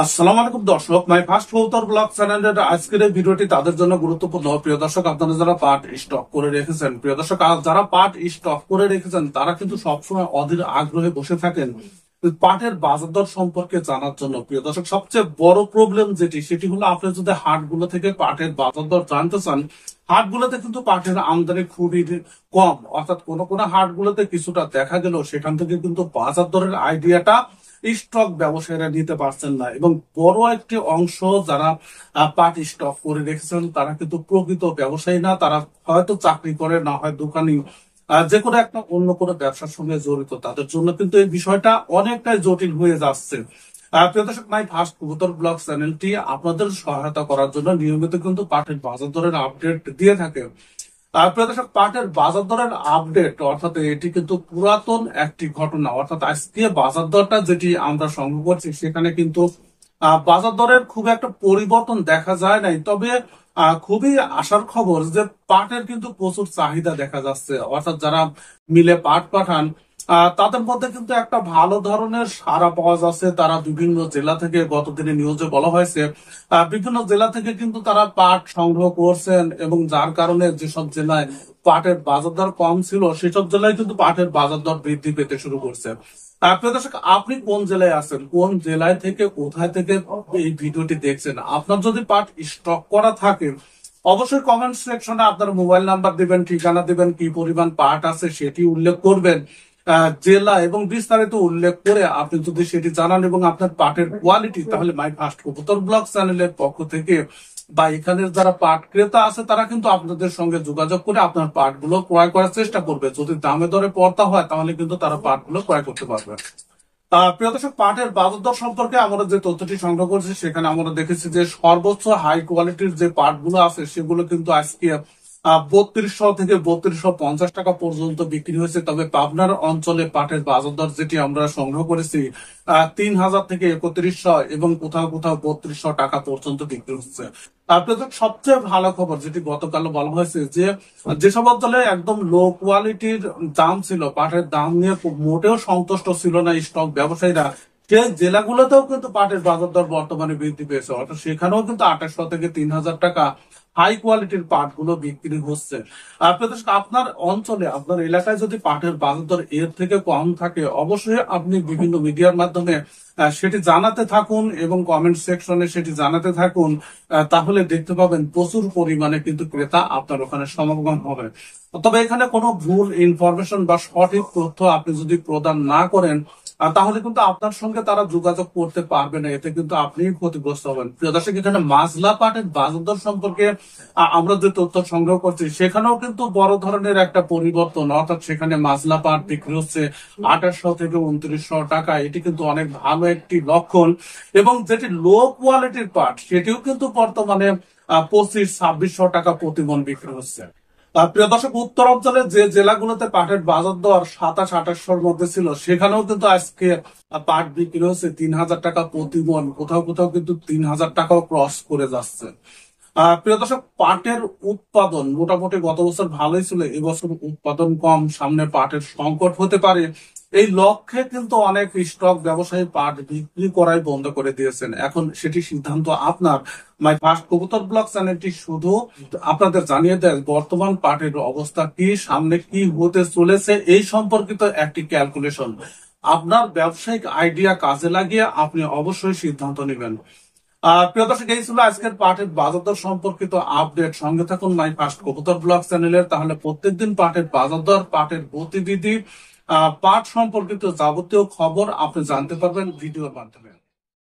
আসসালামু আলাইকুম দর্শক, মাই ফার্স্ট কবুতর ব্লগ চ্যানেলের আজকের এই ভিডিওটি তাদের জন্য গুরুত্বপূর্ণ। প্রিয় দর্শক, আপনারা যারা পাট স্টক করে রেখেছেন, প্রিয় দর্শক যারা পাট স্টক করে রেখেছেন তারা কিন্তু সবসময় অধীর আগ্রহে বসে থাকেন পাটের বাজার দর সম্পর্কে জানার জন্য। প্রিয় দর্শক, সবচেয়ে বড় প্রবলেম সেটি হলো আপনি যদি হাটগুলো থেকে পাটের বাজার দর জানতে চান, হাটগুলোতে কিন্তু পাটের আমদানি খুবই কম, অর্থাৎ কোন কোন হাটগুলোতে কিছুটা দেখা গেল সেখান থেকে কিন্তু বাজার দরের আইডিয়াটা স্টক ব্যবসায়ীরা নিতে পারছেন না। এবং বড় একটি অংশ যারা পাট স্টক করে রেখেছেন তারা কিন্তু প্রকৃত ব্যবসায়ী না, তারা হয়তো চাকরি করে, না হয় দোকানি, যে কোনো একটা অন্য কোনো ব্যবসার সঙ্গে জড়িত। তাদের জন্য কিন্তু এই বিষয়টা অনেকটাই জটিল হয়ে যাচ্ছে। প্রিয় দর্শক, মাই ফার্স্ট কবুতর ব্লগ চ্যানেলটি আপনাদের সহায়তা করার জন্য নিয়মিত কিন্তু পাটের বাজার দরের আপডেট দিয়ে থাকে। প্রিয় দর্শক, পাটের বাজার দরের আপডেট অর্থাৎ এটি কিন্তু পুরাতন একটি ঘটনা। অর্থাৎ আজকে বাজার দরটা যেটি আমরা সংগ্রহ করছি সেখানে কিন্তু বাজার দরের খুব একটা পরিবর্তন দেখা যায় নাই। তবে খুবই আশার খবর যে পাটের কিন্তু প্রচুর চাহিদা দেখা যাচ্ছে। অর্থাৎ যারা মিলে পাট পাঠান তাদের মধ্যে কিন্তু একটা ভালো ধরনের সাড়া পাওয়া যাচ্ছে। তারা বিভিন্ন জেলা থেকে, গতদিনে নিউজে বলা হয়েছে বিভিন্ন জেলা থেকে কিন্তু তারা পাট সংগ্রহ করছেন, এবং যার কারণে যেসব জেলায় পাটের বাজার দর কম ছিল সেসব জেলায় কিন্তু পাটের বাজার দর বৃদ্ধি পেতে শুরু করছে। প্রিয় দর্শক, আপনি কোন জেলায় আছেন, কোন জেলায় থেকে, কোথায় থেকে এই ভিডিওটি দেখছেন? আপনার যদি পাট স্টক করা থাকে অবশ্যই কমেন্ট সেকশনে আপনার মোবাইল নাম্বার দিবেন, ঠিকানা দিবেন, কি পরিমাণ পাট আছে সেটি উল্লেখ করবেন, জেলা এবং বিস্তারিত উল্লেখ করে আপনি যদি সেটি জানান এবং আপনার পাটের কোয়ালিটি, তাহলে মাই ফার্স্ট কবুতর ব্লগ চ্যানেলের পক্ষ থেকে বা এখানের যারা পাট ক্রেতা আছে তারা কিন্তু আপনাদের সঙ্গে যোগাযোগ করে আপনার পাটগুলো ক্রয় করার চেষ্টা করবে। যদি দামে দরে পড়তা হয় তাহলে কিন্তু তারা পাটগুলো ক্রয় করতে পারবে। প্রিয় দর্শক, পাটের বাজার দর সম্পর্কে আমরা যে তথ্যটি সংগ্রহ করছি সেখানে আমরা দেখেছি যে সর্বোচ্চ হাই কোয়ালিটির যে পাটগুলো আছে সেগুলো কিন্তু আজকে 3200 থেকে 3250 টাকা পর্যন্ত বিক্রি হয়েছে। তবে পাবনার অঞ্চলে পাটের বাজার দর যেটি আমরা সংগ্রহ করেছি 3000 থেকে 3100 এবং কোথাও কোথাও 3200 টাকা পর্যন্ত বিক্রি হচ্ছে। আপনাদের সবচেয়ে ভালো খবর যেটি গতকাল বলা হয়েছে যে যেসব অঞ্চলে একদম লো কোয়ালিটির দাম ছিল, পাটের দাম নিয়ে মোটেও সন্তুষ্ট ছিল না স্টক ব্যবসায়ীরা, সে জেলাগুলোতেও কিন্তু পাটের বাজার দর বর্তমানে বৃদ্ধি পেয়েছে। অর্থাৎ সেখানেও কিন্তু 2800 থেকে 3000 টাকা হাই কোয়ালিটির পাট গুলো বিক্রি হচ্ছে। আপনার অঞ্চলে, আপনার এলাকায় যদি পাটের বাজার দর এর থেকে কম থাকে অবশ্যই আপনি বিভিন্ন মিডিয়ার মাধ্যমে সেটি জানাতে থাকুন এবং কমেন্ট সেকশনে সেটি জানাতে থাকুন। তাহলে দেখতে পাবেন প্রচুর পরিমাণে কিন্তু ক্রেতা আপনার ওখানে সমাগম হবে। তবে এখানে কোনো ভুল ইনফরমেশন বা সঠিক তথ্য আপনি যদি প্রদান না করেন তাহলে কিন্তু আপনার সঙ্গে তারা যোগাযোগ করতে পারবে না, এতে কিন্তু আপনি ক্ষতিগ্রস্ত হবেন। প্রিয় দর্শক, এখানে মাজলা পাটের বাজার দর সম্পর্কে আমরা যে তথ্য সংগ্রহ করছি সেখানেও কিন্তু বড় ধরনের একটা পরিবর্তন। অর্থাৎ সেখানে মাজলা পাট বিক্রি হচ্ছে 2800 থেকে 2900 টাকা, এটি কিন্তু অনেক ভালো একটি লক্ষণ। এবং যেটি লো কোয়ালিটির পাট সেটিও কিন্তু বর্তমানে 2500-2600 টাকা প্রতি মণ বিক্রি হচ্ছে। প্রিয় দর্শক, উত্তর অঞ্চলে যে জেলাগুলোতে পাটের বাজার দর 2700-2800 মধ্যে ছিল সেখানেও কিন্তু আজকে পাট বিক্রি হচ্ছে 3000 টাকা প্রতি মণ, কোথাও কোথাও কিন্তু 3000 টাকাও ক্রস করে যাচ্ছে। প্রিয় দর্শক, পাটের উৎপাদন মোটামুটি গত বছর ভালোই ছিল, এবছর উৎপাদন কম, সামনে পাটের সংকট হতে পারে। এই লক্ষ্যে কিন্তু অনেক স্টক ব্যবসায়ী পাট বিক্রি করাই বন্ধ করে দিয়েছেন। এখন সেটি সিদ্ধান্ত আপনার। মাই ফার্স্ট কবুতর ব্লগ চ্যানেলটি শুধু আপনাদের জানিয়ে দেয় বর্তমান পাটের অবস্থা কি, সামনে কি হতে চলেছে এই সম্পর্কিত একটি ক্যালকুলেশন। আপনার ব্যবসায়িক আইডিয়া কাজে লাগিয়ে আপনি অবশ্যই সিদ্ধান্ত নেবেন। প্রিয় দর্শক, এই ছিল আজকের পাটের বাজার দর সম্পর্কিত আপডেট। সঙ্গে থাকুন মাই ফার্স্ট কবুতর ব্লগ চ্যানেলের, তাহলে প্রত্যেকদিন পাটের বাজার দর, পাটের গতিবিধি, পাট সম্পর্কিত যাবতীয় খবর আপনি জানতে পারবেন ভিডিওর মাধ্যমে।